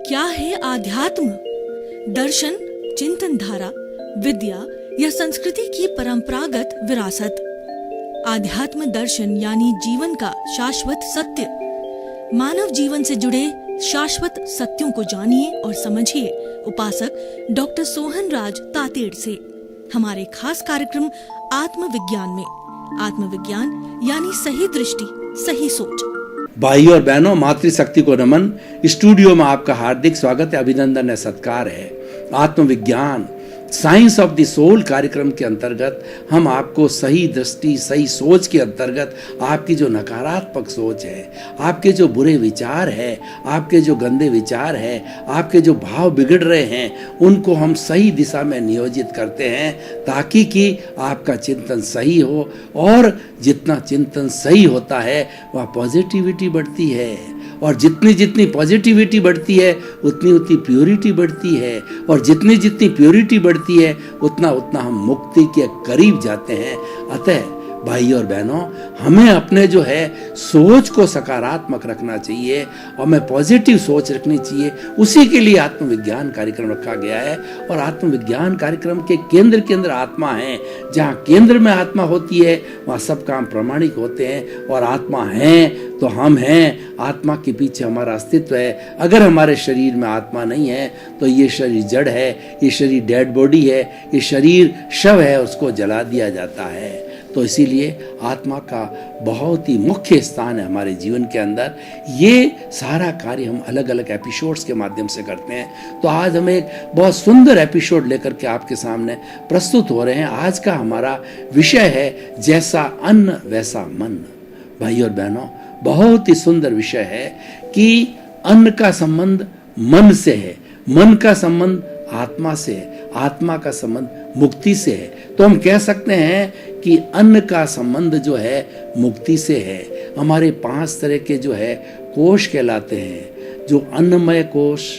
क्या है आध्यात्म? दर्शन, चिंतन धारा, विद्या या संस्कृति की परंपरागत विरासत। आध्यात्म दर्शन यानी जीवन का शाश्वत सत्य। मानव जीवन से जुड़े शाश्वत सत्यों को जानिए और समझिए उपासक डॉक्टर सोहन राज तातेड़ से हमारे खास कार्यक्रम आत्मविज्ञान में। आत्मविज्ञान यानी सही दृष्टि, सही सोच। भाई और बहनों, मातृशक्ति को नमन। स्टूडियो में आपका हार्दिक स्वागत है, अभिनंदन है, सत्कार है। आत्मविज्ञान साइंस ऑफ द सोल कार्यक्रम के अंतर्गत हम आपको सही दृष्टि, सही सोच के अंतर्गत आपकी जो नकारात्मक सोच है, आपके जो बुरे विचार है, आपके जो गंदे विचार है, आपके जो भाव बिगड़ रहे हैं, उनको हम सही दिशा में नियोजित करते हैं ताकि कि आपका चिंतन सही हो। और जितना चिंतन सही होता है वह पॉजिटिविटी बढ़ती है, और जितनी जितनी पॉजिटिविटी बढ़ती है उतनी उतनी प्योरिटी बढ़ती है, और जितनी जितनी प्योरिटी बढ़ती है उतना उतना हम मुक्ति के करीब जाते हैं। अतः भाई और बहनों, हमें अपने जो है सोच को सकारात्मक रखना चाहिए और हमें पॉजिटिव सोच रखनी चाहिए। उसी के लिए आत्मविज्ञान कार्यक्रम रखा गया है। और आत्मविज्ञान कार्यक्रम के केंद्र आत्मा है। जहाँ केंद्र में आत्मा होती है वहाँ सब काम प्रामाणिक होते हैं। और आत्मा है तो हम हैं, आत्मा के पीछे हमारा अस्तित्व है। अगर हमारे शरीर में आत्मा नहीं है तो ये शरीर जड़ है, ये शरीर डेड बॉडी है, ये शरीर शव है, उसको जला दिया जाता है। तो इसीलिए आत्मा का बहुत ही मुख्य स्थान है हमारे जीवन के अंदर। ये सारा कार्य हम अलग अलग एपिसोड्स के माध्यम से करते हैं। तो आज हम एक बहुत सुंदर एपिसोड लेकर के आपके सामने प्रस्तुत हो रहे हैं। आज का हमारा विषय है जैसा अन्न वैसा मन। भाई और बहनों, बहुत ही सुंदर विषय है कि अन्न का संबंध मन से है, मन का संबंध आत्मा से है, आत्मा का संबंध मुक्ति से है। तो हम कह सकते हैं कि अन्न का संबंध जो है मुक्ति से है। हमारे 5 तरह के जो है कोश कहलाते हैं, जो अन्नमय कोश,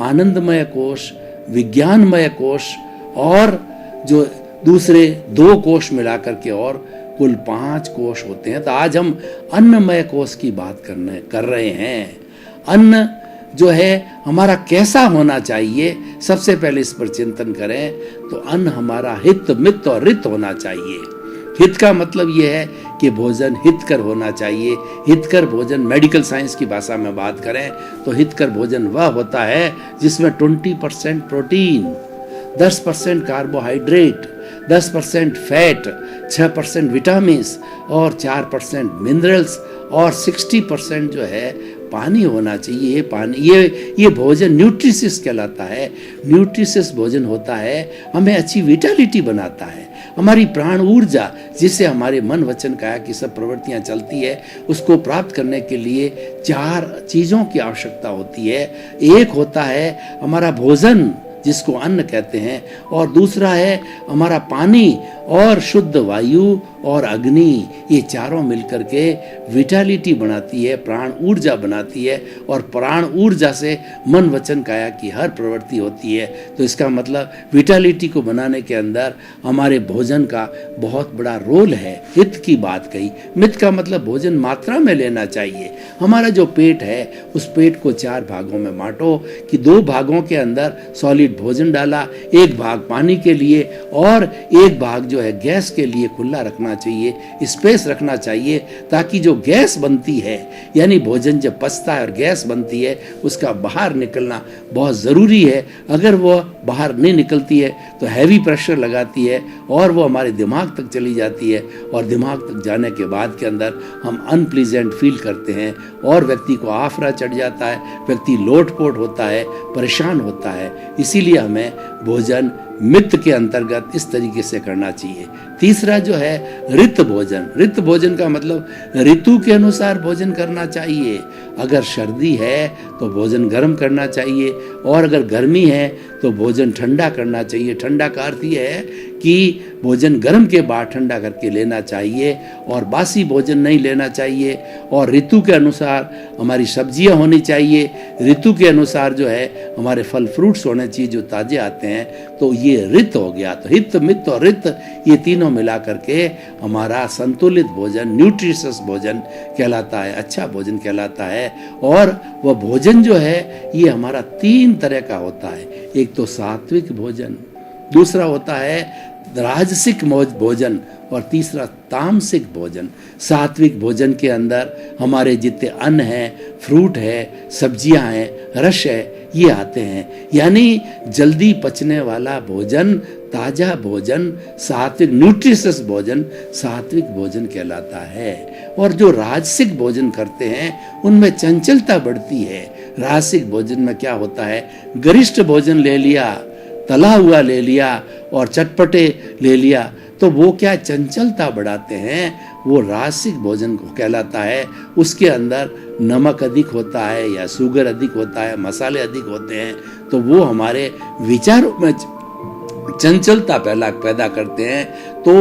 आनंदमय कोश, विज्ञानमय कोश और जो दूसरे 2 कोश मिलाकर के और कुल 5 कोश होते हैं। तो आज हम अन्नमय कोश की बात कर रहे हैं। अन्न जो है हमारा कैसा होना चाहिए, सबसे पहले इस पर चिंतन करें तो अन्न हमारा हित, मित और रित होना चाहिए। हित का मतलब यह है कि भोजन हितकर होना चाहिए। हितकर भोजन, मेडिकल साइंस की भाषा में बात करें तो हितकर भोजन वह होता है जिसमें 20% प्रोटीन, 10% कार्बोहाइड्रेट, 10% फैट, 6% विटामिन और 4% मिनरल्स और 60% जो है पानी होना चाहिए। पानी, ये भोजन न्यूट्रिशियस कहलाता है। न्यूट्रिशियस भोजन होता है, हमें अच्छी विटालिटी बनाता है। हमारी प्राण ऊर्जा जिससे हमारे मन वचन काया की सब प्रवृत्तियां चलती है, उसको प्राप्त करने के लिए 4 चीज़ों की आवश्यकता होती है। एक होता है हमारा भोजन जिसको अन्न कहते हैं, और दूसरा है हमारा पानी और शुद्ध वायु और अग्नि। ये चारों मिलकर के विटालिटी बनाती है, प्राण ऊर्जा बनाती है, और प्राण ऊर्जा से मन वचन काया की हर प्रवृत्ति होती है। तो इसका मतलब विटालिटी को बनाने के अंदर हमारे भोजन का बहुत बड़ा रोल है। हित की बात कही। मित का मतलब भोजन मात्रा में लेना चाहिए। हमारा जो पेट है उस पेट को 4 भागों में बांटो कि 2 भागों के अंदर सॉलिड भोजन डाला, 1 भाग पानी के लिए और 1 भाग जो है गैस के लिए खुला रखना चाहिए, स्पेस रखना चाहिए, ताकि जो गैस बनती है, यानी भोजन जब पचता है और गैस बनती है, उसका बाहर निकलना बहुत ज़रूरी है। अगर वो बाहर नहीं निकलती है तो हैवी प्रेशर लगाती है और वो हमारे दिमाग तक चली जाती है, और दिमाग तक जाने के बाद के अंदर हम अनप्लीजेंट फील करते हैं और व्यक्ति को आफरा चढ़ जाता है, व्यक्ति लोटपोट होता है, परेशान होता है। इसीलिए हमें भोजन मित के अंतर्गत इस तरीके से करना चाहिए। तीसरा जो है ऋत भोजन। ऋत भोजन का मतलब ऋतु के अनुसार भोजन करना चाहिए। अगर सर्दी है तो भोजन गर्म करना चाहिए, और अगर गर्मी है तो भोजन ठंडा करना चाहिए। ठंडा का अर्थ ये है कि भोजन गर्म के बाद ठंडा करके लेना चाहिए, और बासी भोजन नहीं लेना चाहिए। और ऋतु के अनुसार हमारी सब्जियां होनी चाहिए। ऋतु के अनुसार जो है हमारे फल फ्रूट्स होने चाहिए जो ताज़े आते हैं। तो ये रित हो गया। तो हित, मित और रित, ये तीनों मिला करके हमारा संतुलित भोजन, न्यूट्रिशियस भोजन कहलाता है, अच्छा भोजन कहलाता है। और वह भोजन जो है ये हमारा 3 तरह का होता है। एक तो सात्विक भोजन, दूसरा होता है राजसिक भोजन, और तीसरा तामसिक भोजन। सात्विक भोजन के अंदर हमारे जितने अन्न हैं, फ्रूट है, सब्जियां हैं, रस है, ये आते हैं। यानी जल्दी पचने वाला भोजन, ताजा भोजन, सात्विक न्यूट्रिशियस भोजन सात्विक भोजन कहलाता है। और जो राजसिक भोजन करते हैं उनमें चंचलता बढ़ती है। राजसिक भोजन में क्या होता है, गरिष्ठ भोजन ले लिया, तला हुआ ले लिया और चटपटे ले लिया, तो वो क्या चंचलता बढ़ाते हैं, वो राजसिक भोजन को कहलाता है। उसके अंदर नमक अधिक होता है या शुगर अधिक होता है, मसाले अधिक होते हैं, तो वो हमारे विचारों में चंचलता पैदा करते हैं। तो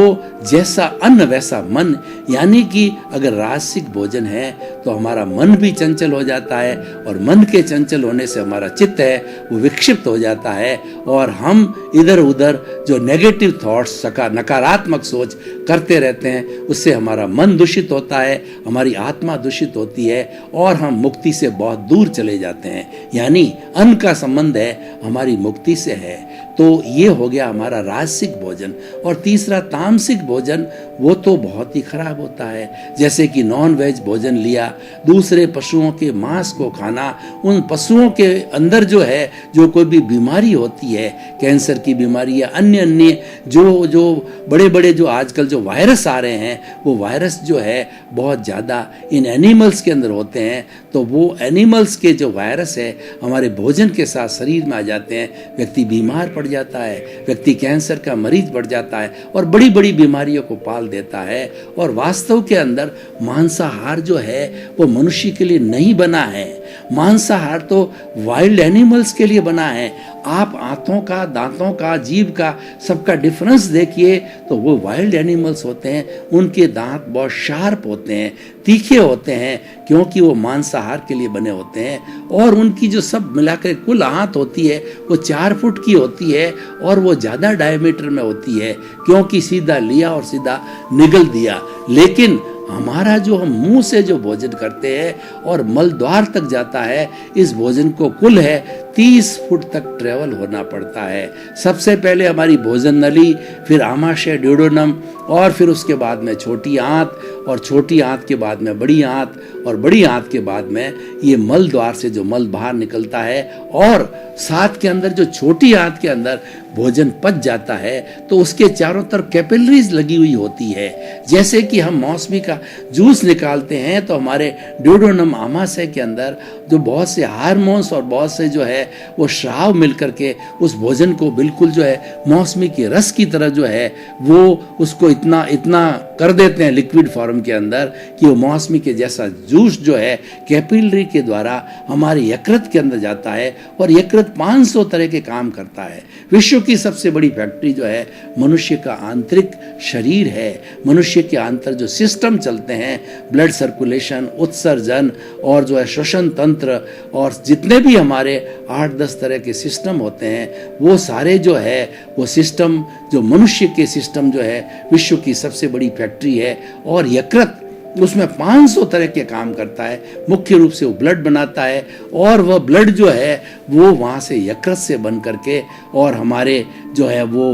जैसा अन्न वैसा मन, यानी कि अगर राजसिक भोजन है तो हमारा मन भी चंचल हो जाता है, और मन के चंचल होने से हमारा चित्त है वो विक्षिप्त हो जाता है, और हम इधर उधर जो नेगेटिव थॉट्स, नकारात्मक सोच करते रहते हैं, उससे हमारा मन दूषित होता है, हमारी आत्मा दूषित होती है, और हम मुक्ति से बहुत दूर चले जाते हैं। यानी अन्न का संबंध है हमारी मुक्ति से है। तो ये हो गया हमारा राजसिक भोजन। और तीसरा तामसिक भोजन, वो तो बहुत ही खराब होता है। जैसे कि नॉन वेज भोजन लिया, दूसरे पशुओं के मांस को खाना, उन पशुओं के अंदर जो है जो कोई भी बीमारी होती है, कैंसर की बीमारी या अन्य अन्य जो बड़े बड़े जो आजकल जो वायरस आ रहे हैं, वो वायरस जो है बहुत ज़्यादा इन एनिमल्स के अंदर होते हैं। तो वो एनिमल्स के जो वायरस है हमारे भोजन के साथ शरीर में आ जाते हैं, व्यक्ति बीमार पड़ जाता है, व्यक्ति कैंसर का मरीज बढ़ जाता है और बड़ी बड़ी बीमारियों को पाल देता है। और वास्तव के अंदर मांसाहार जो है वो मनुष्य के लिए नहीं बना है। मांसाहार तो वाइल्ड एनिमल्स के लिए बना है। आप आंतों का, दांतों का, जीभ का, सबका डिफरेंस देखिए तो वो वाइल्ड एनिमल्स होते हैं, उनके दांत बहुत शार्प होते हैं, तीखे होते हैं, क्योंकि वो मांसाहार के लिए बने होते हैं। और उनकी जो सब मिलाकर कुल आंत होती है वो 4 फुट की होती है, और वो ज़्यादा डायमीटर में होती है, क्योंकि सीधा लिया और सीधा निगल दिया। लेकिन हमारा जो हम मुंह से जो भोजन करते हैं और मल द्वार तक जाता है, इस भोजन को कुल है 30 फुट तक ट्रेवल होना पड़ता है। सबसे पहले हमारी भोजन नली, फिर आमाशय, ड्यूडेनम, और फिर उसके बाद में छोटी आंत, और छोटी आंत के बाद में बड़ी आंत, और बड़ी आंत के बाद में ये मल द्वार से जो मल बाहर निकलता है, और साथ के अंदर जो छोटी आंत के अंदर भोजन पच जाता है तो उसके चारों तरफ कैपिलरीज लगी हुई होती है। जैसे कि हम मौसमी का जूस निकालते हैं तो हमारे ड्यूडेनम, आमाशय के अंदर जो बहुत से हार्मोन्स और बहुत से जो है वो श्राव मिल करके उस भोजन को बिल्कुल जो है मौसमी के रस की तरह जो है वो उसको इतना इतना कर देते हैं लिक्विड फॉर्म के अंदर कि वो मौसमी के जैसा जूस जो है कैपिलरी के द्वारा हमारे यकृत के अंदर जाता है, और यकृत 500 तरह के काम करता है। विश्व की सबसे बड़ी फैक्ट्री जो है मनुष्य का आंतरिक शरीर है। मनुष्य के अंदर जो सिस्टम चलते हैं, ब्लड सर्कुलेशन, उत्सर्जन और जो है श्वसन तंत्र, और जितने भी हमारे 8-10 तरह के सिस्टम होते हैं, वो सारे जो है वो सिस्टम, जो मनुष्य के सिस्टम जो है विश्व की सबसे बड़ी फैक्ट्री है। और यकृत उसमें 500 तरह के काम करता है। मुख्य रूप से वो ब्लड बनाता है, और वह ब्लड जो है वो वहाँ से यकृत से बन करके और हमारे जो है वो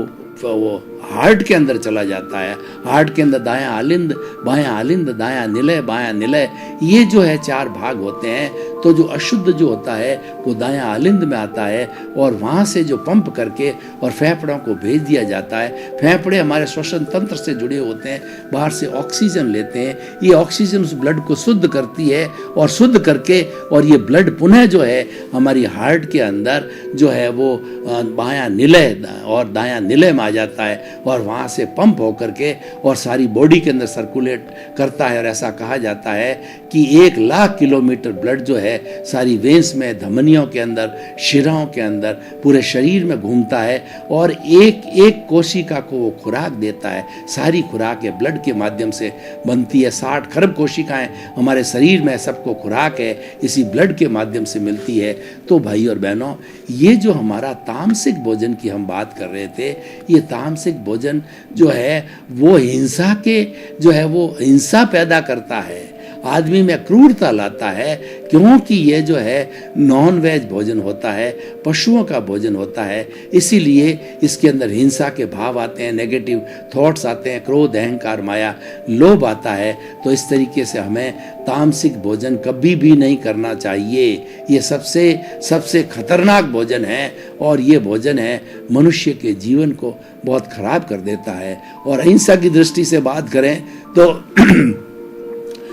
हार्ट के अंदर चला जाता है। हार्ट के अंदर दायां आलिंद, बायां आलिंद, दायां निलय, बायां निलय, ये जो है 4 भाग होते हैं। तो जो अशुद्ध जो होता है वो दायां आलिंद में आता है, और वहाँ से जो पंप करके और फेफड़ों को भेज दिया जाता है। फेफड़े हमारे श्वसन तंत्र से जुड़े होते हैं, बाहर से ऑक्सीजन लेते हैं। ये ऑक्सीजन उस ब्लड को शुद्ध करती है, और शुद्ध करके और ये ब्लड पुनः जो है हमारी हार्ट के अंदर जो है वो बायां निलय और दायां निलय में आ जाता है। और वहाँ से पंप होकर के और सारी बॉडी के अंदर सर्कुलेट करता है। और ऐसा कहा जाता है कि 1,00,000 किलोमीटर ब्लड जो है सारी वेंस में, धमनियों के अंदर, शिराओं के अंदर, पूरे शरीर में घूमता है और एक एक कोशिका को वो खुराक देता है। सारी खुराकें ब्लड के माध्यम से बनती है। 60 खरब कोशिकाएं हमारे शरीर में, सबको खुराक है इसी ब्लड के माध्यम से मिलती है। तो भाई और बहनों, ये जो हमारा तामसिक भोजन की हम बात कर रहे थे, ये तामसिक भोजन जो है वो हिंसा के जो है वो हिंसा पैदा करता है, आदमी में क्रूरता लाता है, क्योंकि ये जो है नॉन वेज भोजन होता है, पशुओं का भोजन होता है। इसीलिए इसके अंदर हिंसा के भाव आते हैं, नेगेटिव थॉट्स आते हैं, क्रोध, अहंकार, माया, लोभ आता है। तो इस तरीके से हमें तामसिक भोजन कभी भी नहीं करना चाहिए। ये सबसे खतरनाक भोजन है और ये भोजन है मनुष्य के जीवन को बहुत खराब कर देता है। और अहिंसा की दृष्टि से बात करें तो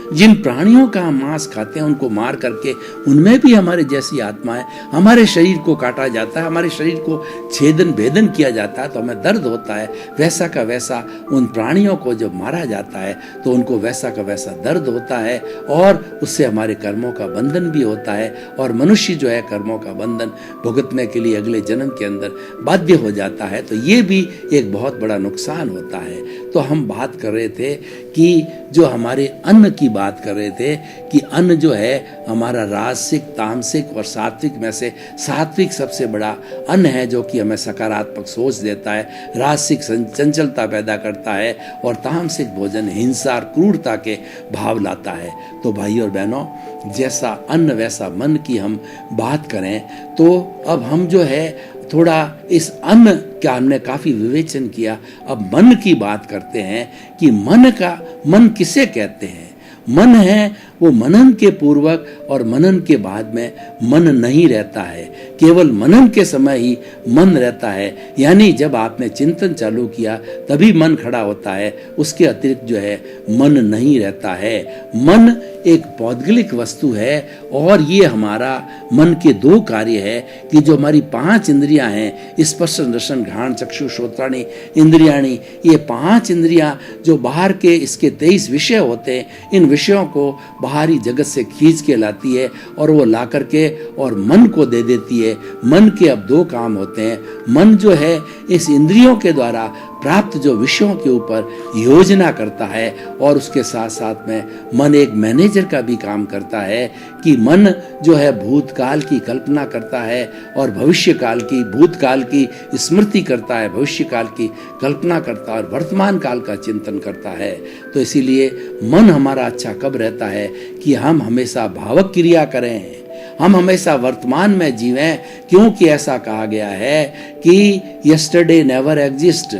जिन प्राणियों का हम मांस खाते हैं उनको मार करके उनमें भी हमारे जैसी आत्मा है। हमारे शरीर को काटा जाता है, हमारे शरीर को छेदन भेदन किया जाता है तो हमें दर्द होता है। वैसा का वैसा उन प्राणियों को जब मारा जाता है तो उनको वैसा का वैसा दर्द होता है और उससे हमारे कर्मों का बंधन भी होता है। और मनुष्य जो है कर्मों का बंधन भुगतने के लिए अगले जन्म के अंदर बाध्य हो जाता है। तो ये भी एक बहुत बड़ा नुकसान होता है। तो हम बात कर रहे थे कि जो हमारे अन्न की बात कर रहे थे कि अन्न जो है हमारा राजसिक, तामसिक और सात्विक में से सात्विक सबसे बड़ा अन्न है, जो कि हमें सकारात्मक सोच देता है, राजसिक चंचलता पैदा करता है और तामसिक भोजन हिंसा और क्रूरता के भाव लाता है। तो भाई और बहनों, जैसा अन्न वैसा मन की हम बात करें तो अब हम जो है थोड़ा इस अन्न का हमने काफी विवेचन किया। अब मन की बात करते हैं कि मन किसे कहते हैं। मन है वो मनन के पूर्वक और मनन के बाद में मन नहीं रहता है, केवल मनन के समय ही मन रहता है। यानी जब आपने चिंतन चालू किया तभी मन खड़ा होता है, उसके अतिरिक्त जो है मन नहीं रहता है। मन एक पौद्गलिक वस्तु है और ये हमारा मन के 2 कार्य है कि जो हमारी 5 इंद्रियां हैं, स्पर्श, रसन, घ्राण, चक्षु, श्रोत्राणि, इंद्रियाणि, ये 5 इंद्रियां जो बाहर के इसके 23 विषय होते हैं, इन विषयों को बाहरी जगत से खींच के लाती है और वो ला करके और मन को दे देती है। मन के अब 2 काम होते हैं। मन जो है इस इंद्रियों के द्वारा प्राप्त जो विषयों के ऊपर योजना करता है और उसके साथ साथ में मन एक मैनेजर का भी काम करता है कि मन जो है भूतकाल की कल्पना करता है और भूतकाल की स्मृति करता है, भविष्य काल की कल्पना करता है और वर्तमान काल का चिंतन करता है। तो इसीलिए मन हमारा अच्छा कब रहता है कि हम हमेशा भावक क्रिया करें, हम हमेशा वर्तमान में जीवें, क्योंकि ऐसा कहा गया है कि yesterday never exist,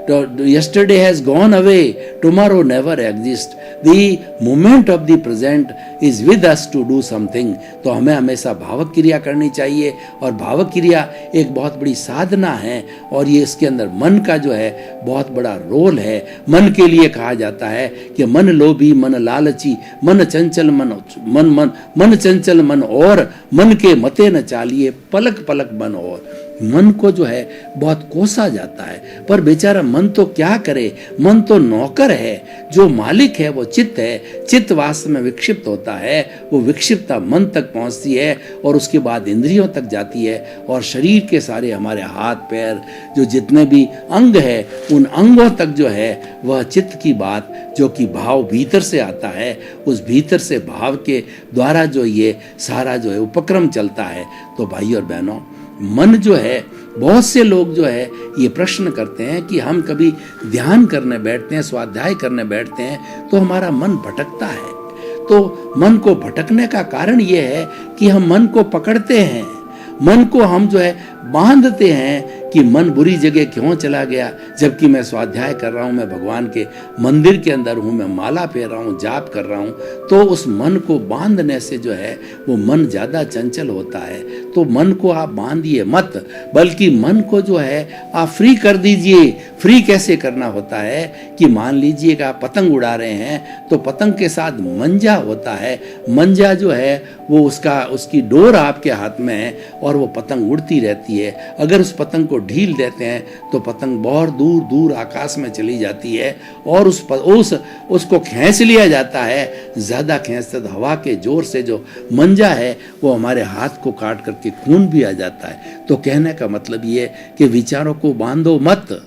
yesterday has gone away, tomorrow never exists, the moment of the present is with us to do something। तो हमें हमेशा भावक क्रिया करनी चाहिए और भावक क्रिया एक बहुत बड़ी साधना है और ये इसके अंदर मन का जो है बहुत बड़ा रोल है। मन के लिए कहा जाता है कि मन लोभी, मन लालची, मन चंचल, मन चंचल मन और मन के मते न चालिए, पलक पलक मन और। मन को जो है बहुत कोसा जाता है, पर बेचारा मन तो क्या करे, मन तो नौकर है, जो मालिक है वो चित्त है। चित्त वास्तव में विक्षिप्त होता है, वो विक्षिप्तता मन तक पहुंचती है और उसके बाद इंद्रियों तक जाती है और शरीर के सारे हमारे हाथ पैर जो जितने भी अंग है उन अंगों तक जो है वह चित्त की बात, जो कि भाव भीतर से आता है, उस भीतर से भाव के द्वारा जो ये सारा जो है उपक्रम चलता है। तो भाई और बहनों, मन जो है, बहुत से लोग जो है ये प्रश्न करते हैं कि हम कभी ध्यान करने बैठते हैं, स्वाध्याय करने बैठते हैं तो हमारा मन भटकता है। तो मन को भटकने का कारण ये है कि हम मन को पकड़ते हैं, मन को हम जो है बांधते हैं कि मन बुरी जगह क्यों चला गया, जबकि मैं स्वाध्याय कर रहा हूँ, मैं भगवान के मंदिर के अंदर हूँ, मैं माला फेर रहा हूँ, जाप कर रहा हूँ। तो उस मन को बांधने से जो है वो मन ज़्यादा चंचल होता है। तो मन को आप बांधिए मत, बल्कि मन को जो है आप फ्री कर दीजिए। फ्री कैसे करना होता है कि मान लीजिएगा आप पतंग उड़ा रहे हैं तो पतंग के साथ मंजा होता है। मंजा जो है वो उसकी डोर आपके हाथ में है और वो पतंग उड़ती रहती जाती है। अगर उस पतंग को ढील देते हैं तो पतंग बहुत दूर दूर आकाश में चली जाती है और उसको खींच लिया जाता है। ज़्यादा खींचते तो हवा के जोर से जो मंजा है वो हमारे हाथ को काट करके खून भी आ जाता है। तो कहने का मतलब ये कि विचारों को बांधो मत,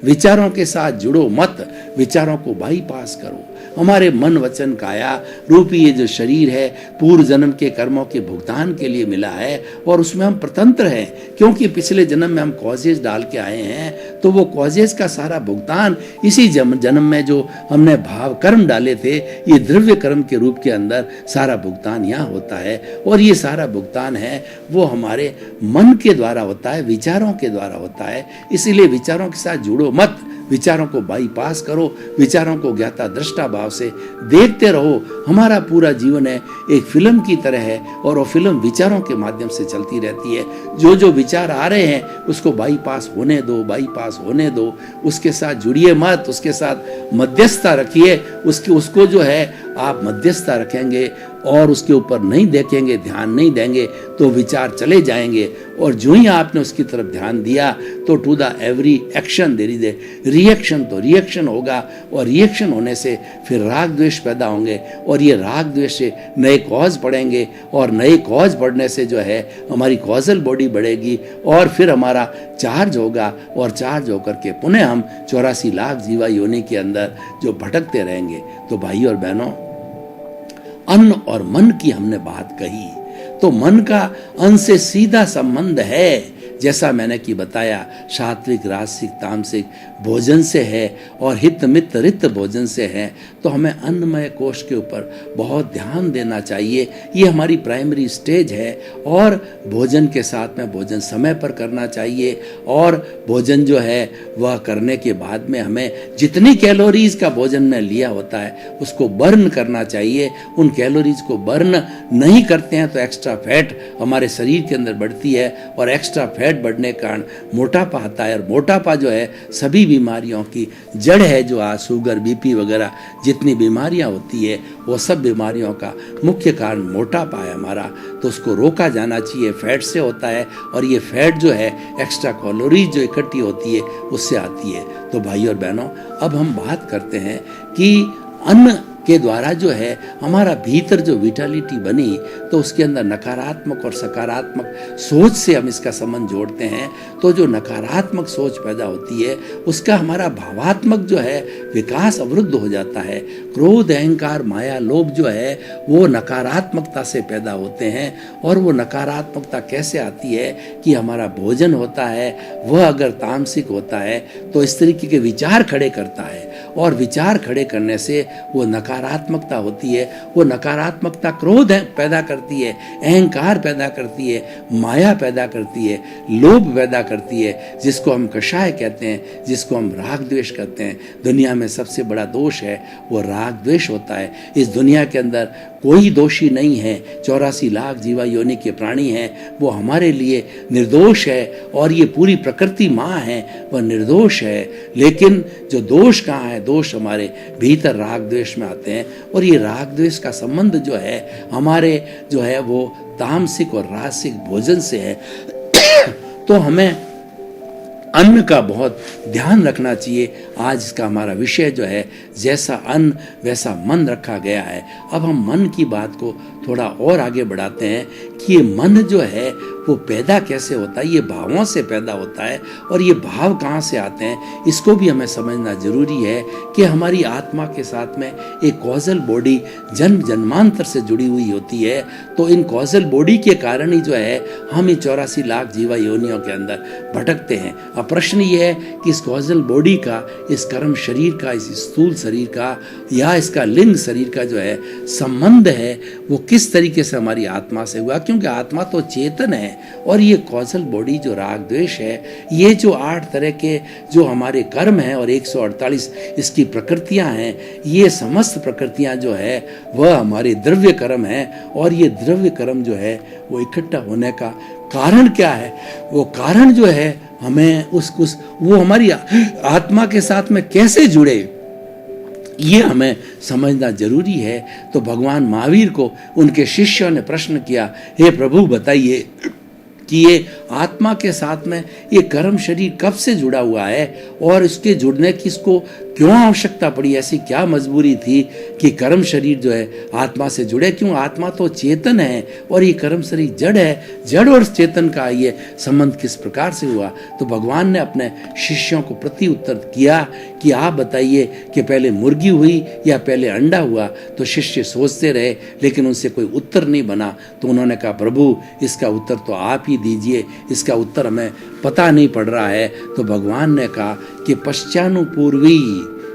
विचारों के साथ जुड़ो मत, विचारों को बाईपास करो। हमारे मन वचन काया रूपी ये जो शरीर है पूर्व जन्म के कर्मों के भुगतान के लिए मिला है और उसमें हम स्वतंत्र हैं, क्योंकि पिछले जन्म में हम कॉजेज डाल के आए हैं। तो वो कॉजेज का सारा भुगतान इसी जन्म में जो हमने भाव कर्म डाले थे, ये द्रव्य कर्म के रूप के अंदर सारा भुगतान यहाँ होता है। और ये सारा भुगतान है वो हमारे मन के द्वारा होता है, विचारों के द्वारा होता है। इसीलिए विचारों के साथ जुड़ो मत, विचारों को बाईपास करो, विचारों को ज्ञाता दृष्टा भाव से देखते रहो। हमारा पूरा जीवन है एक फिल्म की तरह है और वो फिल्म विचारों के माध्यम से चलती रहती है। जो जो विचार आ रहे हैं उसको बाईपास होने दो, बाईपास होने दो, उसके साथ जुड़िए मत, उसके साथ मध्यस्थता रखिए। उसको जो है आप मध्यस्थता रखेंगे और उसके ऊपर नहीं देखेंगे, ध्यान नहीं देंगे तो विचार चले जाएंगे। और जो ही आपने उसकी तरफ ध्यान दिया तो to the every action there is a reaction, तो रिएक्शन होगा और रिएक्शन होने से फिर राग द्वेष पैदा होंगे और ये राग द्वेष से नए कॉज पड़ेंगे और नए कॉज बढ़ने से जो है हमारी कॉजल बॉडी बढ़ेगी और फिर हमारा चार्ज होगा और चार्ज होकर के पुनः हम 84 लाख जीवा योनि के अंदर जो भटकते रहेंगे। तो भाई और बहनों, अन्न और मन की हमने बात कही तो मन का अन्न से सीधा संबंध है, जैसा मैंने कि बताया सात्विक राजसिक तामसिक भोजन से है और हित मित रित भोजन से है। तो हमें अन्नमय कोश के ऊपर बहुत ध्यान देना चाहिए। ये हमारी प्राइमरी स्टेज है और भोजन के साथ में भोजन समय पर करना चाहिए और भोजन जो है वह करने के बाद में हमें जितनी कैलोरीज का भोजन में लिया होता है उसको बर्न करना चाहिए। उन कैलोरीज को बर्न नहीं करते हैं तो एक्स्ट्रा फैट हमारे शरीर के अंदर बढ़ती है और एक्स्ट्रा फैट बढ़ने के कारण मोटापा आता है और मोटापा जो है सभी बीमारियों की जड़ है। जो आज शुगर बीपी वगैरह जितनी बीमारियां होती है वो सब बीमारियों का मुख्य कारण मोटापा है हमारा। तो उसको रोका जाना चाहिए, फैट से होता है और ये फैट जो है एक्स्ट्रा कैलोरीज जो इकट्ठी होती है उससे आती है। तो भाई और बहनों, अब हम बात करते हैं कि अन्न के द्वारा जो है हमारा भीतर जो विटालिटी बनी तो उसके अंदर नकारात्मक और सकारात्मक सोच से हम इसका संबंध जोड़ते हैं। तो जो नकारात्मक सोच पैदा होती है उसका हमारा भावात्मक जो है विकास अवरुद्ध हो जाता है। क्रोध अहंकार माया लोभ जो है वो नकारात्मकता से पैदा होते हैं और वो नकारात्मकता कैसे आती है कि हमारा भोजन होता है वह अगर तामसिक होता है तो इस तरीके के विचार खड़े करता है और विचार खड़े करने से वो नकारात्मकता होती है। वो नकारात्मकता क्रोध पैदा करती है, अहंकार पैदा करती है, माया पैदा करती है, लोभ पैदा करती है, जिसको हम कषाय कहते हैं, जिसको हम राग द्वेष कहते हैं। दुनिया में सबसे बड़ा दोष है वो राग द्वेष होता है। इस दुनिया के अंदर कोई दोषी नहीं है। 84 लाख जीवा योनि के प्राणी हैं, वो हमारे लिए निर्दोष है और ये पूरी प्रकृति माँ है वह निर्दोष है। लेकिन जो दोष कहाँ है, दोष हमारे भीतर राग द्वेष में आते हैं और ये राग द्वेष का संबंध जो है हमारे जो है वो तामसिक और राजसिक भोजन से है। तो हमें अन्न का बहुत ध्यान रखना चाहिए। आज इसका हमारा विषय जो है जैसा अन्न वैसा मन रखा गया है। अब हम मन की बात को थोड़ा और आगे बढ़ाते हैं कि ये मन जो है वो पैदा कैसे होता है। ये भावों से पैदा होता है और ये भाव कहाँ से आते हैं इसको भी हमें समझना जरूरी है कि हमारी आत्मा के साथ में एक कॉजल बॉडी जन्म जन्मांतर से जुड़ी हुई होती है। तो इन कॉजल बॉडी के कारण ही जो है हम इन 84 लाख जीवा योनियों के अंदर भटकते हैं। अब प्रश्न ये है कि इस कॉजल बॉडी का, इस कर्म शरीर का, इस स्थूल शरीर का या इसका लिंग शरीर का जो है संबंध है वो किस तरीके से हमारी आत्मा से हुआ, क्योंकि आत्मा तो चेतन है और ये कॉजल बॉडी जो राग द्वेष है, ये जो 8 तरह के जो हमारे कर्म हैं और 148 इसकी प्रकृतियां हैं, ये समस्त प्रकृतियां जो है वह हमारे द्रव्य कर्म हैं और ये द्रव्य कर्म जो है वो इकट्ठा होने का कारण क्या है। वो कारण जो है हमें वो हमारी आत्मा के साथ में कैसे जुड़े ये हमें समझना जरूरी है। तो भगवान महावीर को उनके शिष्यों ने प्रश्न किया, हे प्रभु बताइए कि ये आत्मा के साथ में ये कर्म शरीर कब से जुड़ा हुआ है और इसके जुड़ने की इसको क्यों आवश्यकता पड़ी, ऐसी क्या मजबूरी थी कि कर्म शरीर जो है आत्मा से जुड़े। क्यों, आत्मा तो चेतन है और ये कर्म शरीर जड़ है। जड़ और चेतन का ये संबंध किस प्रकार से हुआ। तो भगवान ने अपने शिष्यों को प्रति उत्तर किया कि आप बताइए कि पहले मुर्गी हुई या पहले अंडा हुआ। तो शिष्य सोचते रहे लेकिन उनसे कोई उत्तर नहीं बना। तो उन्होंने कहा प्रभु इसका उत्तर तो आप ही दीजिए, इसका उत्तर हमें पता नहीं पड़ रहा है। तो भगवान ने कहा कि पश्चानुपूर्वी,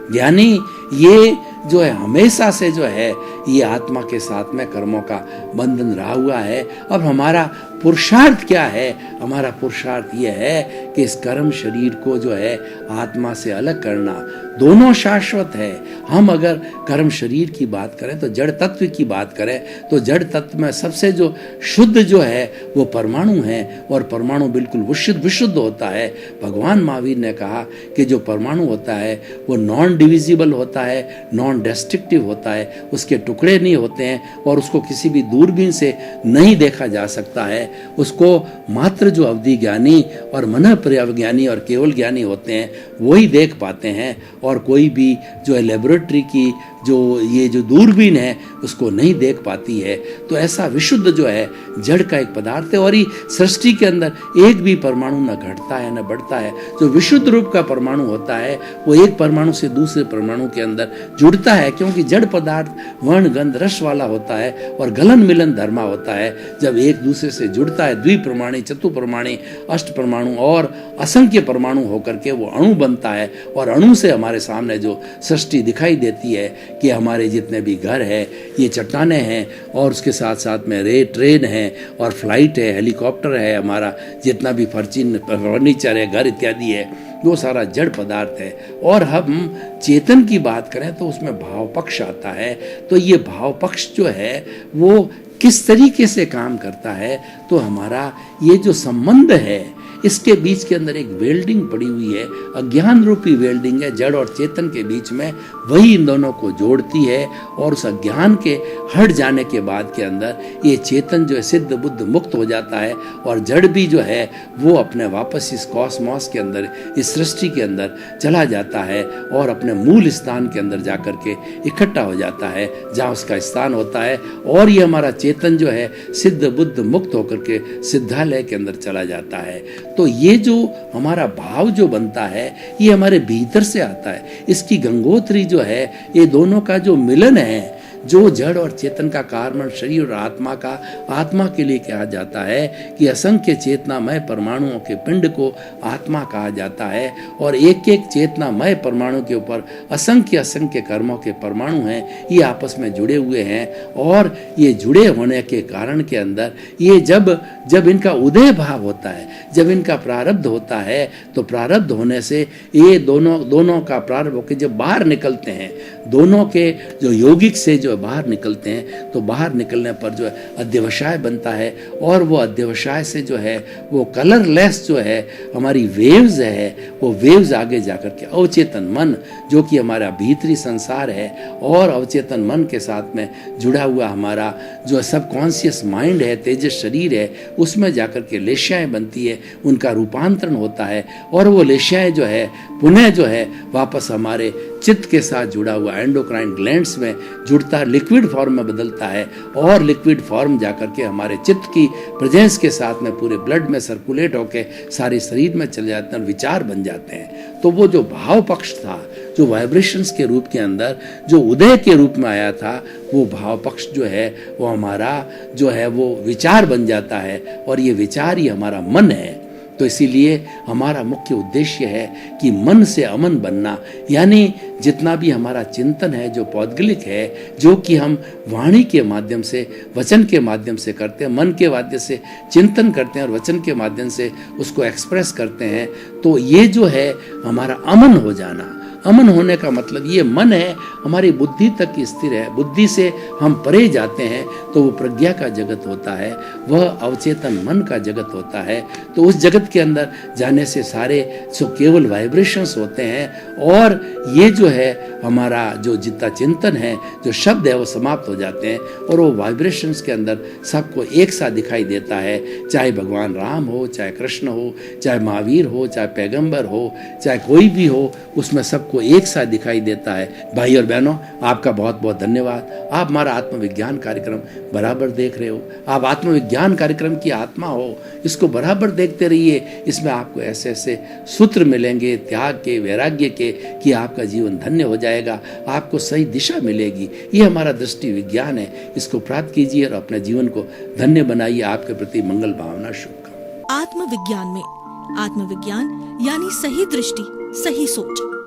यानी ये जो है हमेशा से जो है ये आत्मा के साथ में कर्मों का बंधन रहा हुआ है। अब हमारा पुरुषार्थ क्या है, हमारा पुरुषार्थ ये है कि इस कर्म शरीर को जो है आत्मा से अलग करना। दोनों शाश्वत है। हम अगर कर्म शरीर की बात करें तो जड़ तत्व की बात करें तो जड़ तत्व में सबसे जो शुद्ध जो है वो परमाणु है और परमाणु बिल्कुल विशुद्ध होता है। भगवान महावीर ने कहा कि जो परमाणु होता है वो नॉन डिविजिबल होता है, नॉन डिस्ट्रक्टिव होता है, उसके टुकड़े नहीं होते हैं और उसको किसी भी दूरबीन से नहीं देखा जा सकता है। उसको मात्र जो अवधि ज्ञानी और मन पर्यावज्ञानी और केवल ज्ञानी होते हैं वही देख पाते हैं और कोई भी जो है लेबोरेटरी की जो दूरबीन है उसको नहीं देख पाती है। तो ऐसा विशुद्ध जो है जड़ का एक पदार्थ है और ये सृष्टि के अंदर एक भी परमाणु न घटता है न बढ़ता है। जो विशुद्ध रूप का परमाणु होता है वो एक परमाणु से दूसरे परमाणु के अंदर जुड़ता है, क्योंकि जड़ पदार्थ वर्ण गंध रस वाला होता है और गलन मिलन धर्मा होता है। जब एक दूसरे से जुड़ता है द्विप्रमाणी, चतुप्रमाणी, अष्ट परमाणु और असंख्य परमाणु होकर के वो अणु बनता है और अणु से हमारे सामने जो सृष्टि दिखाई देती है कि हमारे जितने भी घर है ये चट्टानें हैं और उसके साथ साथ में ट्रेन है और फ्लाइट है, हेलीकॉप्टर है, हमारा जितना भी फर्नीचर है, घर इत्यादि है, वो सारा जड़ पदार्थ है। और हम चेतन की बात करें तो उसमें भाव पक्ष आता है। तो ये भाव पक्ष जो है वो किस तरीके से काम करता है, तो हमारा ये जो संबंध है इसके बीच के अंदर एक वेल्डिंग पड़ी हुई है, अज्ञान रूपी वेल्डिंग है जड़ और चेतन के बीच में, वही इन दोनों को जोड़ती है। और उस अज्ञान के हट जाने के बाद के अंदर ये चेतन जो है सिद्ध बुद्ध मुक्त हो जाता है और जड़ भी जो है वो अपने वापस इस कॉस्मॉस के अंदर, इस सृष्टि के अंदर चला जाता है और अपने मूल स्थान के अंदर जाकर के इकट्ठा हो जाता है जहाँ उसका स्थान होता है। और ये हमारा चेतन जो है सिद्ध बुद्ध मुक्त होकर के सिद्धालय के अंदर चला जाता है। तो ये जो हमारा भाव जो बनता है ये हमारे भीतर से आता है। इसकी गंगोत्री जो है ये दोनों का जो मिलन है, जो जड़ और चेतन का कारण शरीर और आत्मा का, आत्मा के लिए कहा जाता है कि असंख्य चेतनामय परमाणुओं के पिंड को आत्मा कहा जाता है और एक एक चेतनामय परमाणु के ऊपर असंख्य असंख्य कर्मों के परमाणु हैं, ये आपस में जुड़े हुए हैं। और ये जुड़े होने के कारण के अंदर ये जब इनका उदय भाव होता है, जब इनका प्रारब्ध होता है, तो प्रारब्ध होने से ये दोनों का प्रारब्ध होकर जब बाहर निकलते हैं, दोनों के जो यौगिक से जो बाहर निकलते हैं, तो बाहर निकलने पर जो है अध्यवसाय बनता है और वो अध्यवसाय से जो है वो कलरलेस जो है हमारी वेव्स है, वो वेव्स आगे जाकर के अवचेतन मन जो कि हमारा भीतरी संसार है और अवचेतन मन के साथ में जुड़ा हुआ हमारा जो सबकॉन्शियस माइंड है, तेजस शरीर है, उसमें जाकर के लेश्याएं बनती है, उनका रूपांतरण होता है और वो लेश्याएं जो है पुनः जो है वापस हमारे चित्त के साथ जुड़ा हुआ एंडोक्राइन ग्लैंड्स में जुड़ता है, लिक्विड फॉर्म में बदलता है और लिक्विड फॉर्म जाकर के हमारे चित्त की प्रेजेंस के साथ में पूरे ब्लड में सर्कुलेट होके सारे शरीर में चले जाते हैं और विचार बन जाते हैं। तो वो जो भाव पक्ष था, जो वाइब्रेशंस के रूप के अंदर जो उदय के रूप में आया था, वो भाव पक्ष जो है वो हमारा जो है वो विचार बन जाता है और ये विचार ही हमारा मन है। तो इसीलिए हमारा मुख्य उद्देश्य है कि मन से अमन बनना, यानी जितना भी हमारा चिंतन है जो पौद्गलिक है, जो कि हम वाणी के माध्यम से, वचन के माध्यम से करते हैं, मन के माध्यम से चिंतन करते हैं और वचन के माध्यम से उसको एक्सप्रेस करते हैं, तो ये जो है हमारा अमन हो जाना। अमन होने का मतलब ये मन है हमारी बुद्धि तक स्थिर है, बुद्धि से हम परे जाते हैं तो वो प्रज्ञा का जगत होता है, वह अवचेतन मन का जगत होता है। तो उस जगत के अंदर जाने से सारे जो केवल वाइब्रेशंस होते हैं और ये जो है हमारा जो जितना चिंतन है, जो शब्द है, वो समाप्त हो जाते हैं और वो वाइब्रेशंस के अंदर सबको एक साथ दिखाई देता है। चाहे भगवान राम हो, चाहे कृष्ण हो, चाहे महावीर हो, चाहे पैगंबर हो, चाहे कोई भी हो, उसमें सबको एक साथ दिखाई देता है। भाई और बहनों, आपका बहुत बहुत धन्यवाद। आप हमारा आत्मविज्ञान कार्यक्रम बराबर देख रहे हो। आप आत्मविज्ञान कार्यक्रम की आत्मा हो, इसको बराबर देखते रहिए। इसमें आपको ऐसे ऐसे सूत्र मिलेंगे त्याग के, वैराग्य के, कि आपका जीवन धन्य हो जाएगा, आपको सही दिशा मिलेगी। ये हमारा दृष्टि विज्ञान है, इसको प्राप्त कीजिए और अपने जीवन को धन्य बनाइए। आपके प्रति मंगल भावना, शुभकामनाएं। आत्मविज्ञान में आत्मविज्ञान यानी सही दृष्टि, सही सोच।